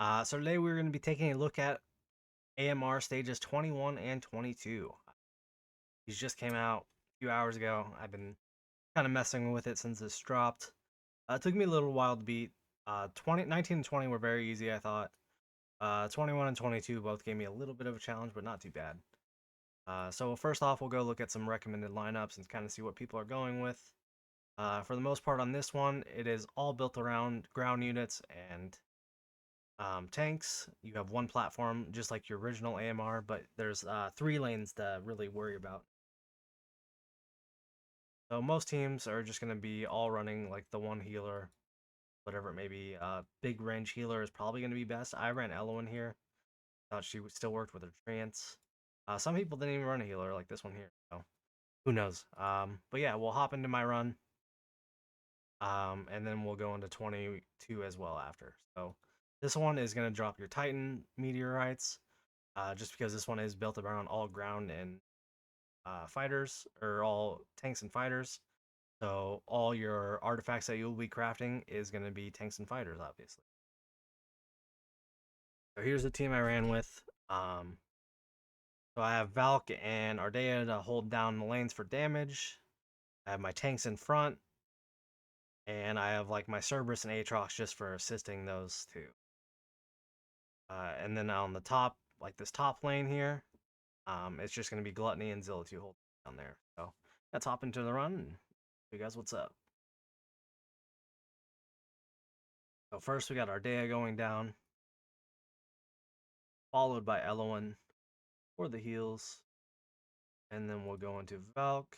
So today we're going to be taking a look at AMR stages 21 and 22. These just came out a few hours ago. I've been kind of messing with it since this dropped. It took me a little while to beat. 19 and 20 were very easy, I thought. 21 and 22 both gave me a little bit of a challenge, but not too bad. So first off, we'll go look at some recommended lineups and kind of see what people are going with. For the most part on this one, it is all built around ground units and tanks. You have one platform, just like your original AMR, but there's 3 lanes to really worry about. So most teams are just going to be all running like the one healer, whatever it may be. Big range healer is probably going to be best. I ran Elowen here. Thought she still worked with her trance. Some people didn't even run a healer like this one here. So who knows? But yeah, we'll hop into my run. And then we'll go into 22 as well after. So this one is going to drop your Titan meteorites. Just because this one is built around all ground and fighters, or all tanks and fighters. So all your artifacts that you'll be crafting is going to be tanks and fighters, obviously. So here's the team I ran with. So I have Valk and Ardea to hold down the lanes for damage. I have my tanks in front, and I have like my Cerberus and Aatrox just for assisting those two. And then on the top, like this top lane here, it's just going to be Gluttony and Zilla to hold down there. So let's hop into the run and show you guys what's up. So first we got Ardea going down, followed by Elowen for the heals, and then we'll go into Valk,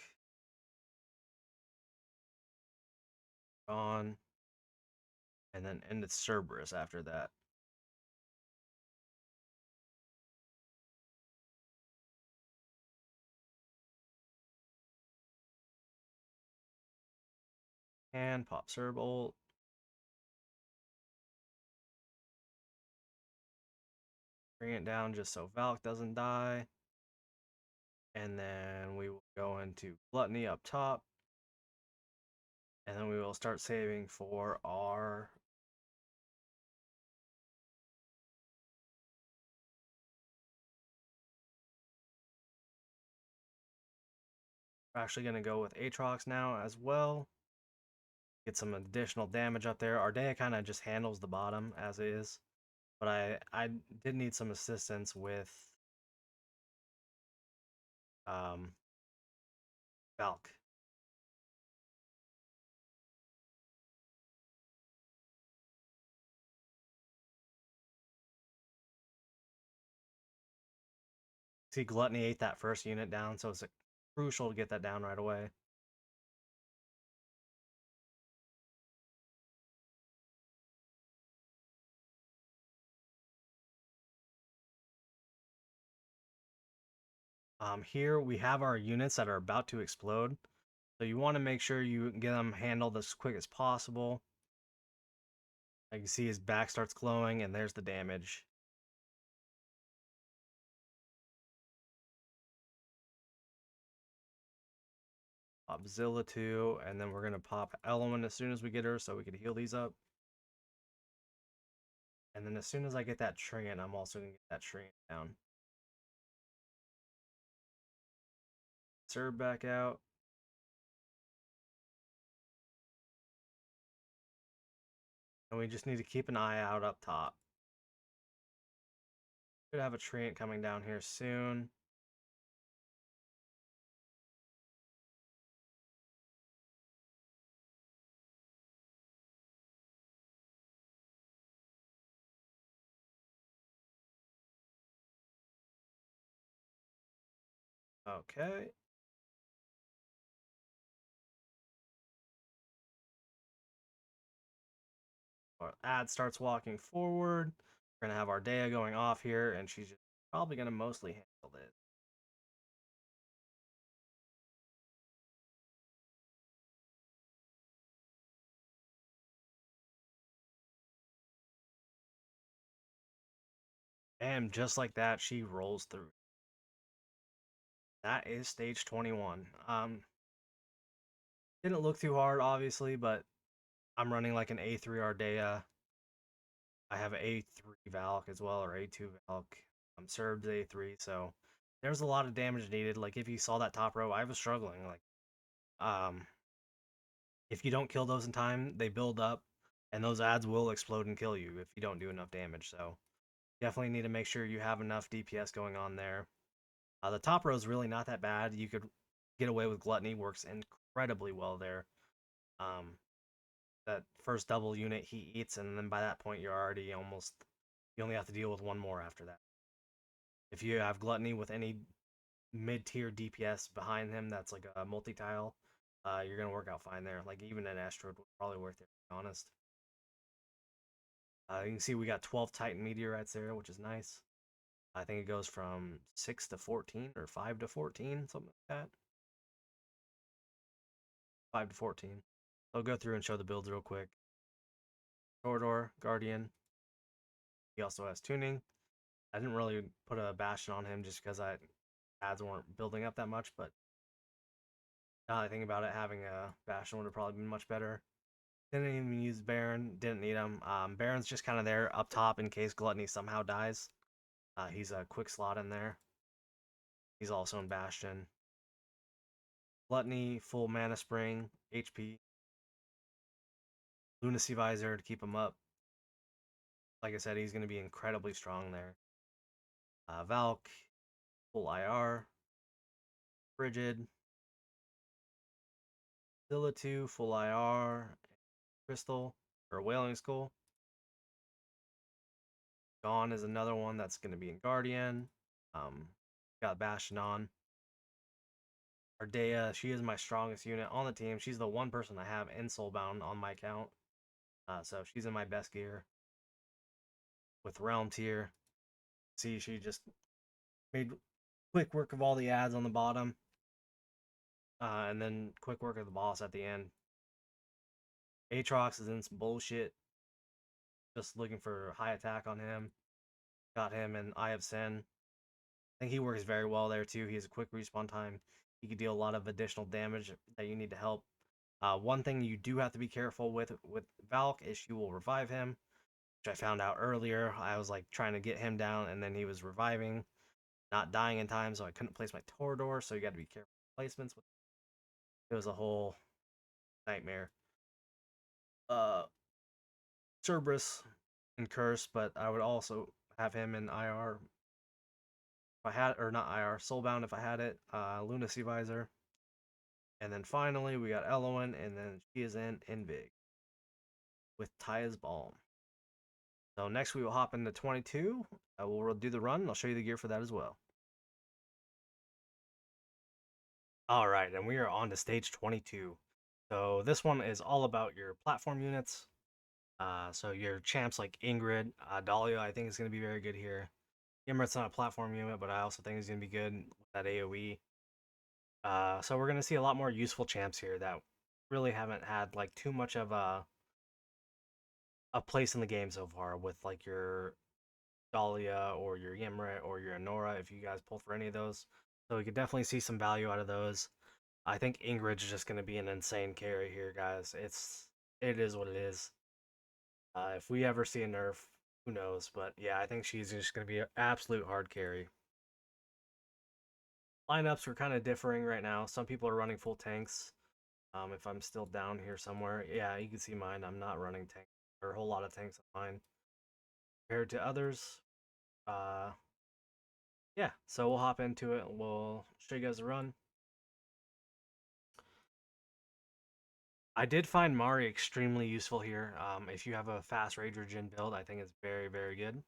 on, and then into Cerberus after that. And pop Cerb ult. Bring it down just so Valk doesn't die. And then we will go into Gluttony up top. And then we will start saving for our we're actually going to go with Aatrox now as well. Get some additional damage up there. Ardea kind of just handles the bottom as is. But I did need some assistance with Valk. See, Gluttony ate that first unit down, so it's crucial to get that down right away. Here we have our units that are about to explode, so you want to make sure you get them handled as quick as possible. Like you see his back starts glowing, and there's the damage. Pop Zilla too, and then we're going to pop Element as soon as we get her so we can heal these up. And then as soon as I get that Treant, I'm also going to get that Treant down. Serve back out. And we just need to keep an eye out up top. Could have a Treant coming down here soon. Okay. Our ad starts walking forward. We're gonna have Ardea going off here, and she's just probably gonna mostly handle it. And just like that, she rolls through. That is stage 21. Didn't look too hard, obviously, but I'm running like an A3 Ardea. I have A3 Valk as well, or A2 Valk. I'm served A3, so there's a lot of damage needed. Like if you saw that top row, I was struggling. Like um, if you don't kill those in time, they build up, and those ads will explode and kill you if you don't do enough damage. So definitely need to make sure you have enough DPS going on there. The top row is really not that bad. You could get away with Gluttony, works incredibly well there. Um, that first double unit he eats, and then by that point you're already almost, you only have to deal with one more after that. If you have Gluttony with any mid-tier DPS behind him that's like a multi-tile, you're gonna work out fine there. Like even an Asteroid would probably worth it, to be honest. You can see we got 12 Titan meteorites there, which is nice. I think it goes from 6 to 14 or 5 to 14, something like that. 5 to 14. I'll go through and show the builds real quick. Corridor, Guardian. He also has tuning. I didn't really put a Bastion on him just because ads weren't building up that much, but now I think about it, having a Bastion would have probably been much better. Didn't even use Baron, didn't need him. Baron's just kind of there up top in case Gluttony somehow dies. He's a quick slot in there. He's also in Bastion. Gluttony, full mana spring, HP. Lunacy Visor to keep him up. Like I said, he's going to be incredibly strong there. Valk, full IR. Frigid. Zilla 2, full IR. Crystal, or Wailing Skull. Dawn is another one that's going to be in Guardian. Got Bastion on. Ardea, she is my strongest unit on the team. She's the one person I have in Soulbound on my account. So she's in my best gear. With Realm tier. See, she just made quick work of all the ads on the bottom. And then quick work of the boss at the end. Aatrox is in some bullshit. Just looking for high attack on him. Got him in Eye of Sin. I think he works very well there too. He has a quick respawn time. He can deal a lot of additional damage that you need to help. One thing you do have to be careful with Valk is she will revive him, which I found out earlier. I was like trying to get him down, and then he was reviving, not dying in time, so I couldn't place my Torador. So you got to be careful with placements. It was a whole nightmare. Cerberus and Curse, but I would also have him in IR if I had, or not IR, Soulbound if I had it. Lunacy Visor. And then finally, we got Elowen, and then she is in Invig with Taya's Balm. So next we will hop into 22. We'll do the run, and I'll show you the gear for that as well. All right, and we are on to stage 22. So this one is all about your platform units. So your champs like Ingrid, Dahlia, I think is going to be very good here. Imrit's not a platform unit, but I also think he's going to be good with that AoE. So we're going to see a lot more useful champs here that really haven't had like too much of a place in the game so far, with like your Dahlia or your Ymrit or your Anora, if you guys pulled for any of those. So we could definitely see some value out of those. I think Ingrid's just going to be an insane carry here, guys. It is what it is. If we ever see a nerf, who knows? But yeah, I think she's just going to be an absolute hard carry. Lineups are kind of differing right now. Some people are running full tanks. If I'm still down here somewhere, yeah, you can see mine. I'm not running tanks, or a whole lot of tanks on mine compared to others. Uh, yeah, so we'll hop into it. We'll show you guys the run. I did find Mari extremely useful here. If you have a fast Rage Regen build, I think it's very, very good.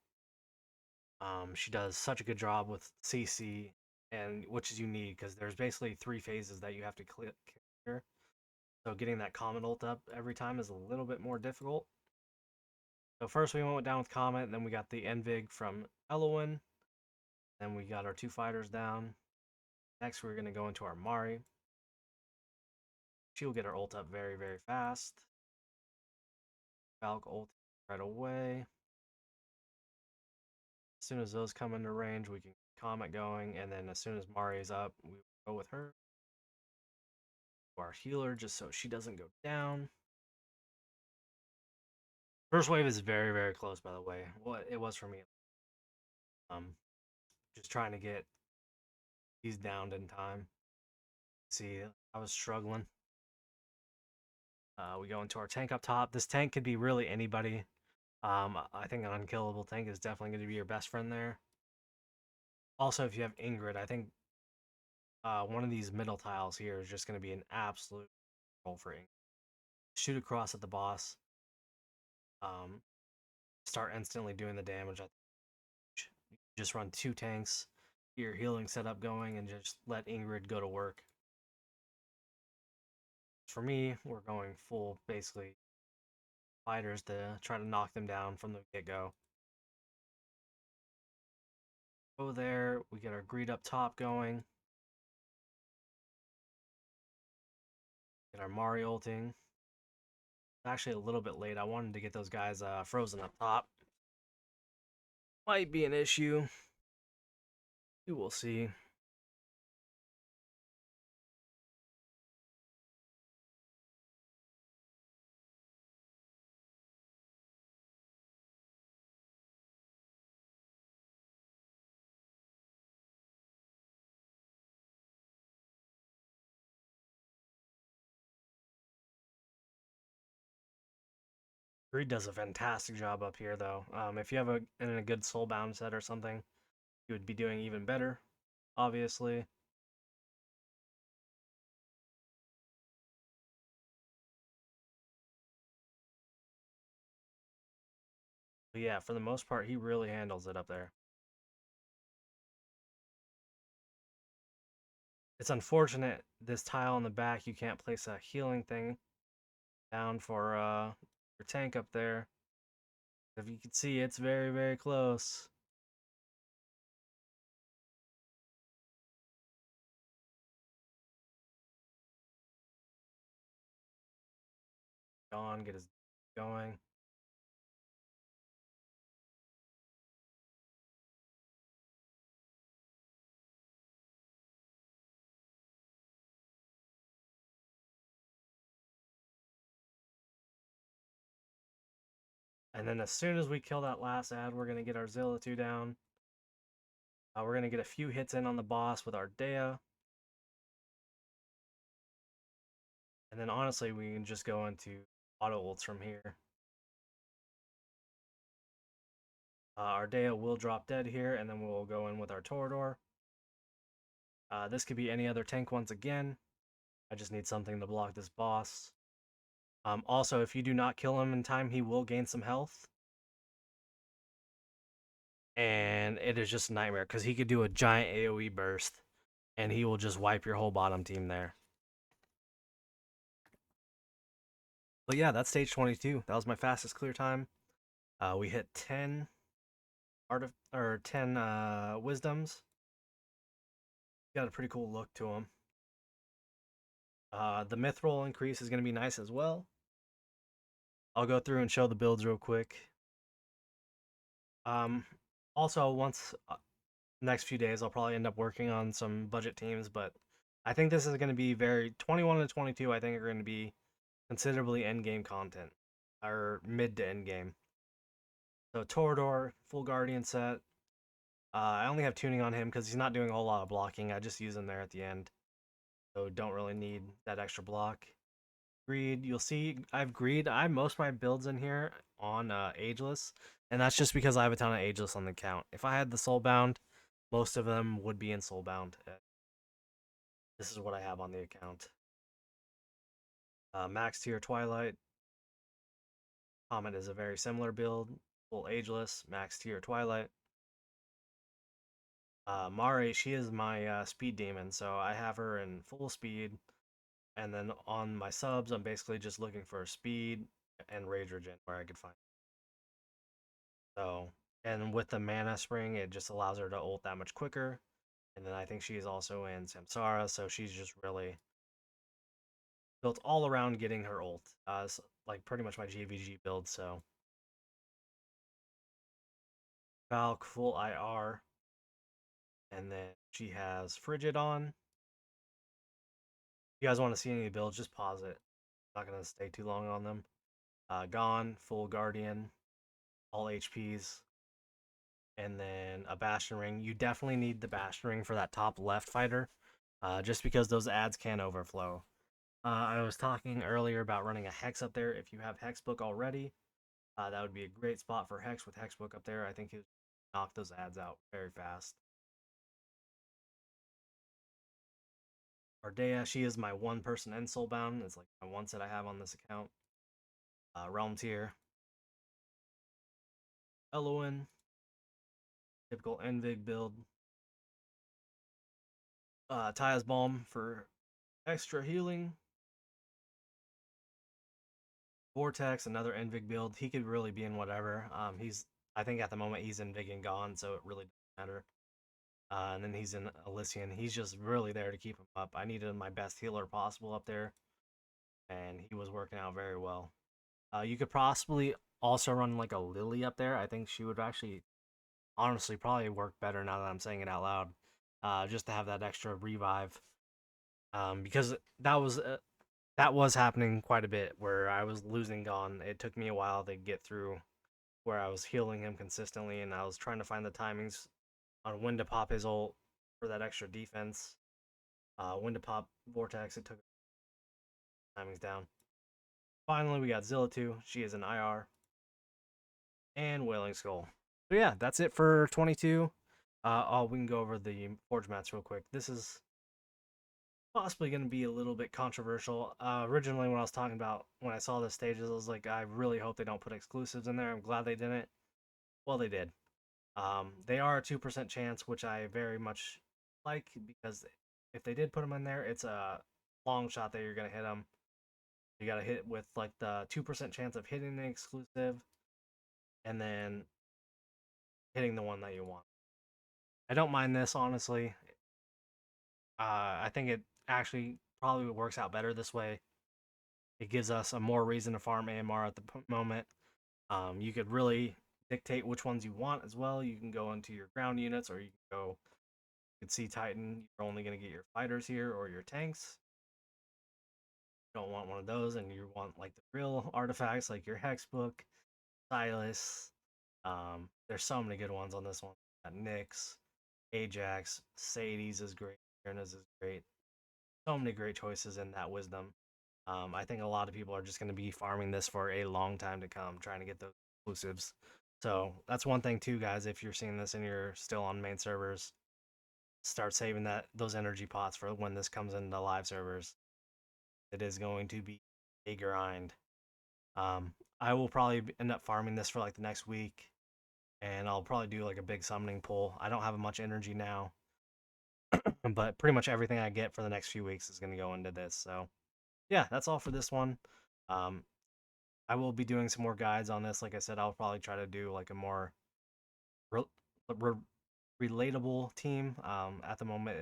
She does such a good job with CC, and which is you need, because there's basically 3 phases that you have to clear. So getting that Comet ult up every time is a little bit more difficult. So first we went down with Comet, then we got the Envig from Elowen, then we got our 2 fighters down. Next we're going to go into our Mari. She'll get her ult up very, very fast. Valk ult right away. As soon as those come into range, we can Comet going, and then as soon as Mari's up, we go with her. Our healer, just so she doesn't go down. First wave is very, very close, by the way. What it was for me. Um, just trying to get these downed in time. See, I was struggling. We go into our tank up top. This tank could be really anybody. I think an unkillable tank is definitely going to be your best friend there. Also, if you have Ingrid, I think one of these middle tiles here is just going to be an absolute roll for Ingrid. Shoot across at the boss. Um, Start instantly doing the damage. Just run two tanks, get your healing setup going, and just let Ingrid go to work. For me, we're going full, basically, fighters to try to knock them down from the get-go. Go there, we get our greed up top going. Get our Mario ulting. Actually a little bit late. I wanted to get those guys frozen up top. Might be an issue. We will see. Greed does a fantastic job up here, though. If you have a good soulbound set or something, you would be doing even better, obviously. But yeah, for the most part, he really handles it up there. It's unfortunate this tile on the back, you can't place a healing thing down for your tank up there. If you can see, it's very, very close. Gone, get his going. And then as soon as we kill that last ad, we're going to get our Zilla 2 down. We're going to get a few hits in on the boss with our Dea. And then honestly, we can just go into auto ults from here. Our Dea will drop dead here, and then we'll go in with our Torador. This could be any other tank once again. I just need something to block this boss. Also, if you do not kill him in time, he will gain some health. And it is just a nightmare, because he could do a giant AoE burst, and he will just wipe your whole bottom team there. But yeah, that's stage 22. That was my fastest clear time. We hit 10 10 wisdoms. Got a pretty cool look to them. The myth roll increase is going to be nice as well. I'll go through and show the builds real quick. Um, Also, once next few days, I'll probably end up working on some budget teams, but I think this is going to be very 21 to 22. I think are going to be considerably end game content or mid to end game. So Torador, full Guardian set. I only have tuning on him because he's not doing a whole lot of blocking. I just use him there at the end. So don't really need that extra block. Greed, you'll see I have Greed. I have most of my builds in here on Ageless, and that's just because I have a ton of Ageless on the account. If I had the Soulbound, most of them would be in Soulbound. This is what I have on the account. Max tier Twilight. Comet is a very similar build. Full Ageless, max tier Twilight. Mari, she is my speed demon, so I have her in full speed. And then on my subs, I'm basically just looking for speed and rage regen where I could find. So, and with the mana spring, it just allows her to ult that much quicker. And then I think she's also in Samsara, so she's just really built all around getting her ult. It's like pretty much my GVG build. So, Valk full IR, and then she has Frigid on. If you guys want to see any builds, just pause it. I'm not gonna stay too long on them. Gone, full Guardian, all HPs, and then a Bastion Ring. You definitely need the Bastion Ring for that top left fighter, just because those ads can overflow. I was talking earlier about running a Hex up there. If you have Hexbook already, that would be a great spot for Hex with Hexbook up there. I think it would knock those ads out very fast. Ardea, she is my one person end soulbound. It's like my one set I have on this account. Realm tier. Eloin, typical Envig build. Taya's Balm for extra healing. Vortex, another Envig build. He could really be in whatever. I think at the moment he's in Vig and Gone, so it really doesn't matter. And then he's in Elysian. He's just really there to keep him up. I needed my best healer possible up there, and he was working out very well. You could possibly also run like a Lily up there. I think she would actually, honestly, probably work better now that I'm saying it out loud. Just to have that extra revive, because that was happening quite a bit where I was losing Gone. It took me a while to get through where I was healing him consistently, and I was trying to find the timings on when to pop his ult for that extra defense. When to pop Vortex, it took timings down. Finally, we got Zilla 2. She is an IR. And Wailing Skull. So yeah, that's it for 22. We can go over the Forge mats real quick. This is possibly going to be a little bit controversial. Originally, when I was talking about when I saw the stages, I was like, I really hope they don't put exclusives in there. I'm glad they didn't. Well, they did. They are a 2% chance, which I very much like because if they did put them in there, it's a long shot that you're going to hit them. You got to hit with like the 2% chance of hitting the exclusive and then hitting the one that you want. I don't mind this, honestly. I think it actually probably works out better this way. It gives us a more reason to farm AMR at the moment. You could really dictate which ones you want as well. You can go into your ground units, or you can go. You can see Titan. You're only going to get your fighters here or your tanks. You don't want one of those, and you want like the real artifacts, like your Hexbook, Silas. There's so many good ones on this one. Got Nyx, Ajax, Sadie's is great. Kierna's is great. So many great choices in that wisdom. I think a lot of people are just going to be farming this for a long time to come, trying to get those exclusives. So that's one thing too, guys. If you're seeing this and you're still on main servers, start saving those energy pots for when this comes into live servers. It is going to be a grind. I will probably end up farming this for like the next week, and I'll probably do like a big summoning pull. I don't have much energy now, but pretty much everything I get for the next few weeks is going to go into this. So yeah, that's all for this one. Um, I will be doing some more guides on this. Like I said, I'll probably try to do like a more re- re- relatable team. At the moment,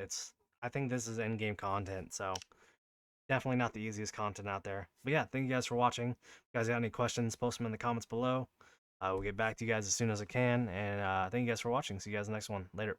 I think this is end game content, so definitely not the easiest content out there. But yeah, thank you guys for watching. If you guys got any questions, post them in the comments below. We'll get back to you guys as soon as I can. And thank you guys for watching. See you guys in the next one. Later.